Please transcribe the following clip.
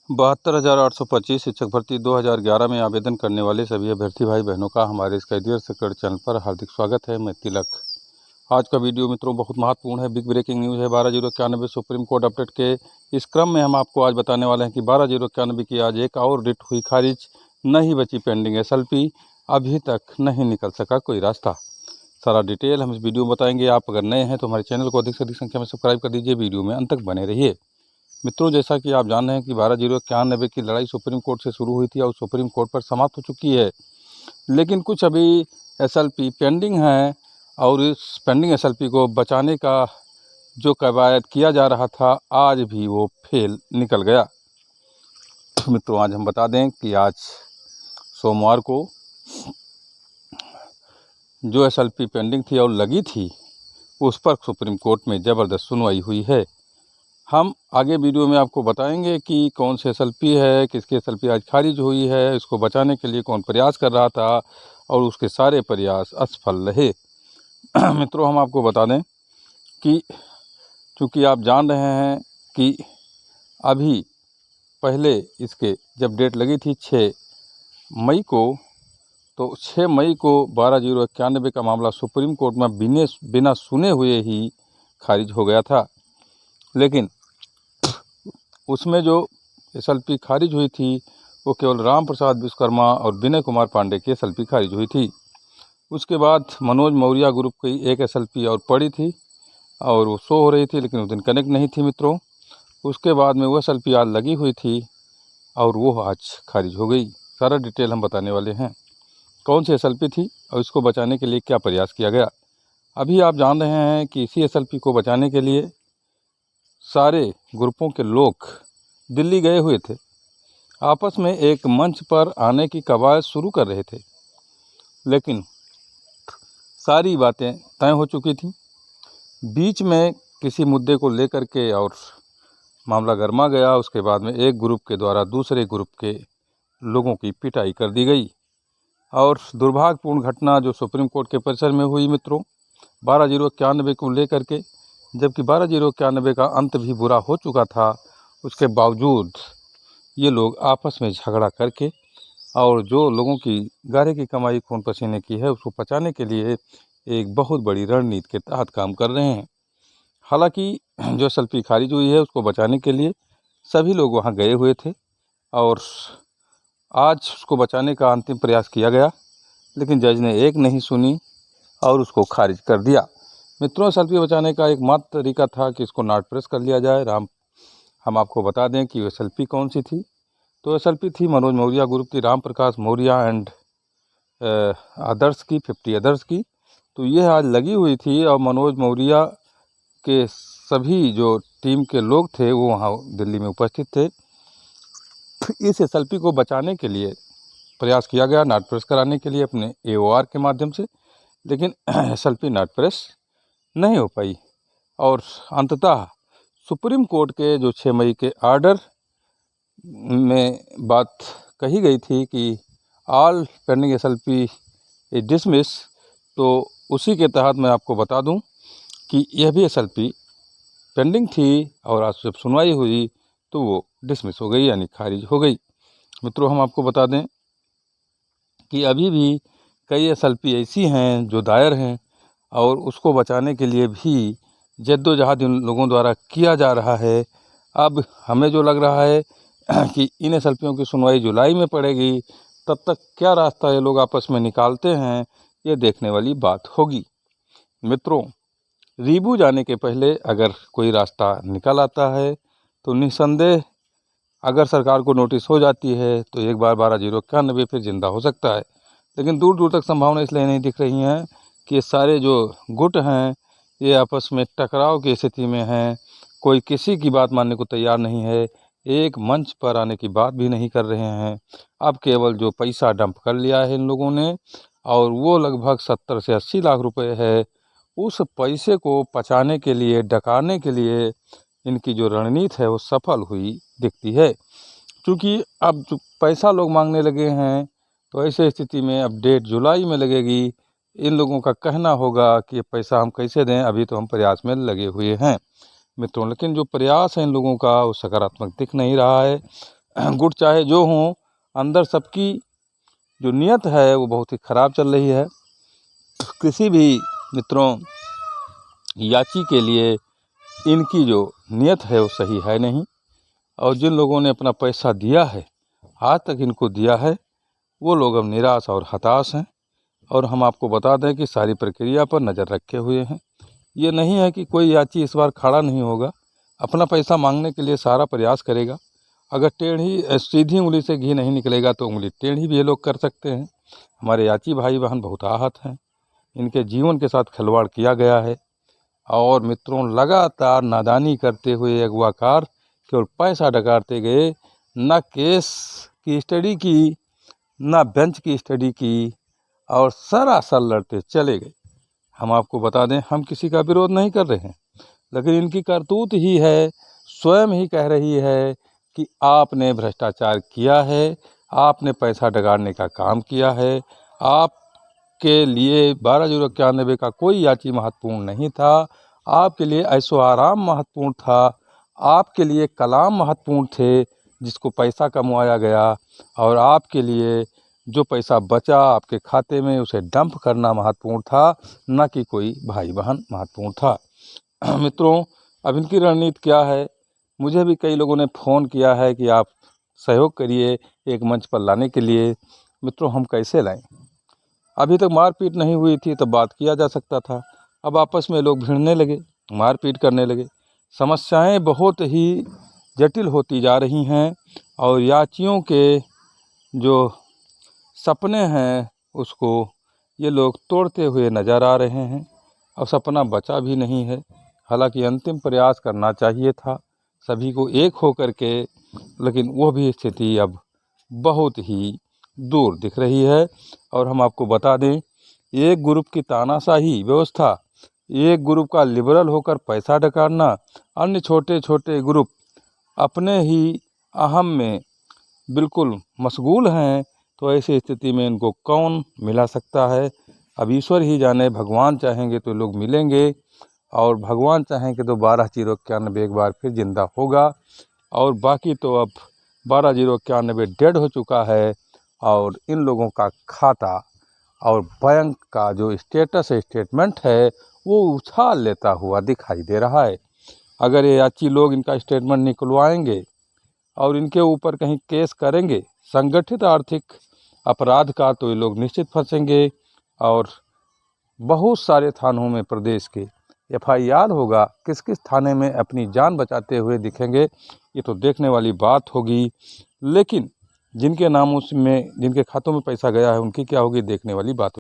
72,825 शिक्षक भर्ती 2011 में आवेदन करने वाले सभी अभ्यर्थी भाई बहनों का हमारे इस कैरियर सेक्रेट चैनल पर हार्दिक स्वागत है। मैं तिलक। आज का वीडियो मित्रों बहुत महत्वपूर्ण है। बिग ब्रेकिंग न्यूज़ है। 12/091 सुप्रीम कोर्ट अपडेट के इस क्रम में हम आपको आज बताने वाले हैं कि 12/091 की आज एक और रिट हुई खारिज। नहीं बची पेंडिंग SLP, अभी तक नहीं निकल सका कोई रास्ता। सारा डिटेल हम इस वीडियो में बताएंगे। आप अगर नए हैं तो हमारे चैनल को अधिक से अधिक संख्या में सब्सक्राइब कर दीजिए। वीडियो में अंत तक बने रहिए। मित्रों, जैसा कि आप जान रहे हैं कि 12/091 की लड़ाई सुप्रीम कोर्ट से शुरू हुई थी और सुप्रीम कोर्ट पर समाप्त हो चुकी है, लेकिन कुछ अभी SLP पेंडिंग है और इस पेंडिंग SLP को बचाने का जो कवायद किया जा रहा था, आज भी वो फेल निकल गया। मित्रों, आज हम बता दें कि आज सोमवार को जो SLP पेंडिंग थी और लगी थी, उस पर सुप्रीम कोर्ट में ज़बरदस्त सुनवाई हुई है। हम आगे वीडियो में आपको बताएंगे कि कौन से SLP है, किसकी SLP आज खारिज हुई है, इसको बचाने के लिए कौन प्रयास कर रहा था और उसके सारे प्रयास असफल रहे। मित्रों, हम आपको बता दें कि चूँकि आप जान रहे हैं कि अभी पहले इसके जब डेट लगी थी 6 मई को, तो 6 मई को 12/091 का मामला सुप्रीम कोर्ट में बिना सुने हुए ही खारिज हो गया था। लेकिन उसमें जो SLP खारिज हुई थी वो केवल राम प्रसाद विश्वकर्मा और विनय कुमार पांडे की SLP खारिज हुई थी। उसके बाद मनोज मौर्य ग्रुप की एक SLP और पड़ी थी और वो शो हो रही थी, लेकिन उस दिन कनेक्ट नहीं थी मित्रों। उसके बाद में वो SLP आज लगी हुई थी और वो आज खारिज हो गई। सारा डिटेल हम बताने वाले हैं, कौन सी SLP थी और इसको बचाने के लिए क्या प्रयास किया गया। अभी आप जान रहे हैं कि इसी SLP को बचाने के लिए सारे ग्रुपों के लोग दिल्ली गए हुए थे, आपस में एक मंच पर आने की कवायद शुरू कर रहे थे, लेकिन सारी बातें तय हो चुकी थी। बीच में किसी मुद्दे को लेकर के और मामला गर्मा गया। उसके बाद में एक ग्रुप के द्वारा दूसरे ग्रुप के लोगों की पिटाई कर दी गई और दुर्भाग्यपूर्ण घटना जो सुप्रीम कोर्ट के परिसर में हुई मित्रों, 12/091 को लेकर के, जबकि 12/091 का अंत भी बुरा हो चुका था, उसके बावजूद ये लोग आपस में झगड़ा करके और जो लोगों की गारे की कमाई खून पसीने की है उसको बचाने के लिए एक बहुत बड़ी रणनीति के तहत काम कर रहे हैं। हालांकि जो SLP खारिज हुई है उसको बचाने के लिए सभी लोग वहां गए हुए थे और आज उसको बचाने का अंतिम प्रयास किया गया, लेकिन जज ने एक नहीं सुनी और उसको खारिज कर दिया। मित्रों, SLP बचाने का एकमात्र तरीका था कि इसको नॉट प्रेस कर लिया जाए। हम आपको बता दें कि SLP कौन सी थी। तो SLP थी मनोज मौर्य ग्रुप की, राम प्रकाश मौर्य एंड अदर्स की, 50 अदर्स की। तो यह आज लगी हुई थी और मनोज मौर्य के सभी जो टीम के लोग थे वो वहाँ दिल्ली में उपस्थित थे। इस SLP को बचाने के लिए प्रयास किया गया, नॉट प्रेस कराने के लिए अपने AOR के माध्यम से, लेकिन SLP नॉट प्रेस नहीं हो पाई और अंततः सुप्रीम कोर्ट के जो 6 मई के आर्डर में बात कही गई थी कि all pending SLP is dismiss, तो उसी के तहत मैं आपको बता दूं कि यह भी SLP पेंडिंग थी और आज जब सुनवाई हुई तो वो डिसमिस हो गई, यानी खारिज हो गई। मित्रों, हम आपको बता दें कि अभी भी कई SLP ऐसी हैं जो दायर हैं और उसको बचाने के लिए भी जद्दोजहद इन लोगों द्वारा किया जा रहा है। अब हमें जो लग रहा है कि इन SLPओं की सुनवाई जुलाई में पड़ेगी, तब तक क्या रास्ता ये लोग आपस में निकालते हैं, ये देखने वाली बात होगी। मित्रों, रीबू जाने के पहले अगर कोई रास्ता निकल आता है तो निस्संदेह अगर सरकार को नोटिस हो जाती है तो एक बार 12/091 फिर जिंदा हो सकता है, लेकिन दूर दूर तक संभावना इसलिए नहीं दिख रही हैं कि ये सारे जो गुट हैं ये आपस में टकराव की स्थिति में हैं। कोई किसी की बात मानने को तैयार नहीं है, एक मंच पर आने की बात भी नहीं कर रहे हैं। अब केवल जो पैसा डंप कर लिया है इन लोगों ने, और वो लगभग 70 से 80 लाख रुपए है, उस पैसे को पचाने के लिए, डकाने के लिए इनकी जो रणनीति है वो सफल हुई दिखती है। क्योंकि अब जो पैसा लोग मांगने लगे हैं तो ऐसे स्थिति में अब डेट जुलाई में लगेगी। इन लोगों का कहना होगा कि ये पैसा हम कैसे दें, अभी तो हम प्रयास में लगे हुए हैं मित्रों। लेकिन जो प्रयास है इन लोगों का वो सकारात्मक दिख नहीं रहा है। गुट चाहे जो हों, अंदर सबकी जो नीयत है वो बहुत ही ख़राब चल रही है। किसी भी मित्रों याची के लिए इनकी जो नीयत है वो सही है नहीं, और जिन लोगों ने अपना पैसा दिया है, आज तक इनको दिया है, वो लोग अब निराश और हताश हैं। और हम आपको बता दें कि सारी प्रक्रिया पर नज़र रखे हुए हैं। ये नहीं है कि कोई याची इस बार खड़ा नहीं होगा, अपना पैसा मांगने के लिए सारा प्रयास करेगा। अगर सीधी उंगली से घी नहीं निकलेगा तो उंगली टेढ़ी भी ये लोग कर सकते हैं। हमारे याची भाई बहन बहुत आहत हैं, इनके जीवन के साथ खिलवाड़ किया गया है। और मित्रों लगातार नादानी करते हुए अगवाकार केवल पैसा डकारते गए, न केस की स्टडी की, न बेंच की स्टडी की, और सरासर लड़ते चले गए। हम आपको बता दें, हम किसी का विरोध नहीं कर रहे हैं, लेकिन इनकी करतूत ही है, स्वयं ही कह रही है कि आपने भ्रष्टाचार किया है, आपने पैसा डगाड़ने का काम किया है। आपके लिए 12,091 का कोई याची महत्वपूर्ण नहीं था, आपके लिए ऐशो आराम महत्वपूर्ण था, आपके लिए कलाम महत्वपूर्ण थे जिसको पैसा कमवाया गया, और आपके लिए जो पैसा बचा आपके खाते में उसे डंप करना महत्वपूर्ण था, न कि कोई भाई बहन महत्वपूर्ण था। मित्रों, अब इनकी रणनीति क्या है? मुझे भी कई लोगों ने फ़ोन किया है कि आप सहयोग करिए एक मंच पर लाने के लिए। मित्रों, हम कैसे लाएं? अभी तक मारपीट नहीं हुई थी तो बात किया जा सकता था, अब आपस में लोग भिड़ने लगे, मारपीट करने लगे। समस्याएं बहुत ही जटिल होती जा रही हैं, और याचियों के जो सपने हैं उसको ये लोग तोड़ते हुए नज़र आ रहे हैं, और सपना बचा भी नहीं है। हालांकि अंतिम प्रयास करना चाहिए था सभी को एक हो कर के, लेकिन वो भी स्थिति अब बहुत ही दूर दिख रही है। और हम आपको बता दें, एक ग्रुप की तानाशाही व्यवस्था, एक ग्रुप का लिबरल होकर पैसा डकारना, अन्य छोटे छोटे ग्रुप अपने ही अहम में बिल्कुल मशगूल हैं, तो ऐसी स्थिति में इनको कौन मिला सकता है? अब ईश्वर ही जाने, भगवान चाहेंगे तो लोग मिलेंगे, और भगवान चाहेंगे तो 12,091 एक बार फिर ज़िंदा होगा। और बाकी तो अब 12,091 डेड हो चुका है, और इन लोगों का खाता और बैंक का जो स्टेटमेंट है वो उछाल लेता हुआ दिखाई दे रहा है। अगर ये याची लोग इनका स्टेटमेंट निकलवाएंगे और इनके ऊपर कहीं केस करेंगे संगठित आर्थिक अपराध का, तो ये लोग निश्चित फंसेंगे, और बहुत सारे थानों में प्रदेश के FIR होगा, किस किस थाने में अपनी जान बचाते हुए दिखेंगे, ये तो देखने वाली बात होगी। लेकिन जिनके नाम उसमें, जिनके खातों में पैसा गया है, उनकी क्या होगी, देखने वाली बात होगी।